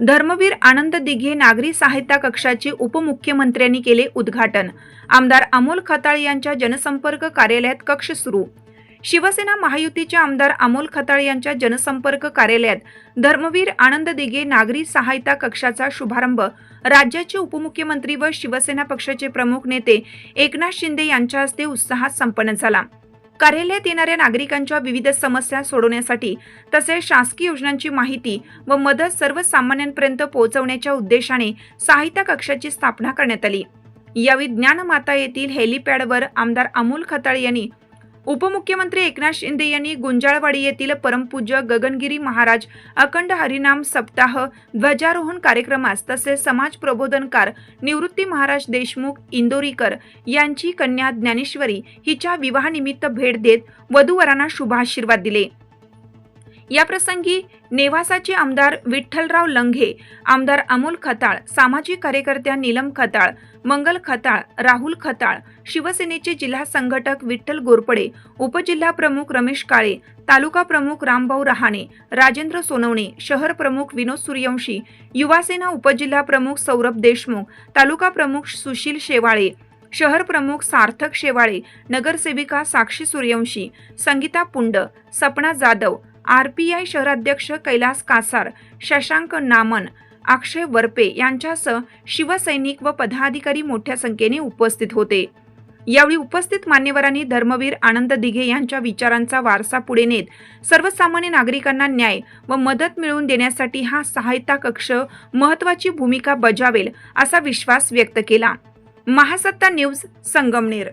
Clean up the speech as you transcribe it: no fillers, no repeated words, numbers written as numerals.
धर्मवीर आनंद दिघे नागरी सहायता कक्षाचे उपमुख्यमंत्र्यांनी केले उद्घाटन। आमदार अमोल खताळ यांच्या जनसंपर्क कार्यालयात कक्ष सुरू। शिवसेना महायुतीचे आमदार अमोल खताळ यांच्या जनसंपर्क कार्यालयात धर्मवीर आनंद दिघे नागरी सहायता कक्षाचा शुभारंभ राज्याचे उपमुख्यमंत्री व शिवसेना पक्षाचे प्रमुख नेते एकनाथ शिंदे यांच्या हस्ते उत्साहात संपन्न झाला। कार्यालयात येणाऱ्या नागरिकांच्या विविध समस्या सोडवण्यासाठी तसेच शासकीय योजनांची माहिती व मदत सर्वसामान्यांपर्यंत पोहोचवण्याच्या उद्देशाने सहायता कक्षाची स्थापना करण्यात आली। यावेळी ज्ञानमाता येथील हेलिपॅडवर आमदार अमोल खताळ यांनी, उपमुख्यमंत्री एकनाथ शिंदे यांनी गुंजाळवाडी येथील परमपूज्य गगनगिरी महाराज अखंड हरिनाम सप्ताह ध्वजारोहण कार्यक्रमास तसेच समाज प्रबोधनकार निवृत्ती महाराज देशमुख इंदोरीकर यांची कन्या ज्ञानेश्वरी हिच्या विवाहानिमित्त भेट देत वधूवरांना शुभाशीर्वाद दिले। या प्रसंगी नेवासाचे आमदार विठ्ठलराव लंघे, आमदार अमोल खताळ, सामाजिक कार्यकर्त्या नीलम खताळ, मंगल खताळ, राहुल खताळ, शिवसेनेचे जिल्हा संघटक विठ्ठल गोरपडे, उपजिल्हा प्रमुख रमेश काळे, तालुका प्रमुख रामभाऊ रहाणे, राजेंद्र सोनवणे, शहर प्रमुख विनोद सूर्यवंशी, युवासेना उपजिल्हा प्रमुख सौरभ देशमुख, तालुका प्रमुख सुशील शेवाळे, शहर प्रमुख सार्थक शेवाळे, नगरसेविका साक्षी सूर्यवंशी, संगीता पुंड, सपना जाधव, RPI शहराध्यक्ष कैलास कासार, शशांक नामन, अक्षय वरपे यांच्यासह शिवसैनिक व पदाधिकारी मोठ्या संख्येने उपस्थित होते। यावेळी उपस्थित मान्यवरांनी धर्मवीर आनंद दिघे यांच्या विचारांचा वारसा पुढे नेत सर्वसामान्य नागरिकांना न्याय व मदत मिळवून देण्यासाठी हा सहायता कक्ष महत्त्वाची भूमिका बजावेल असा विश्वास व्यक्त केला। महासत्ता न्यूज, संगमनेर।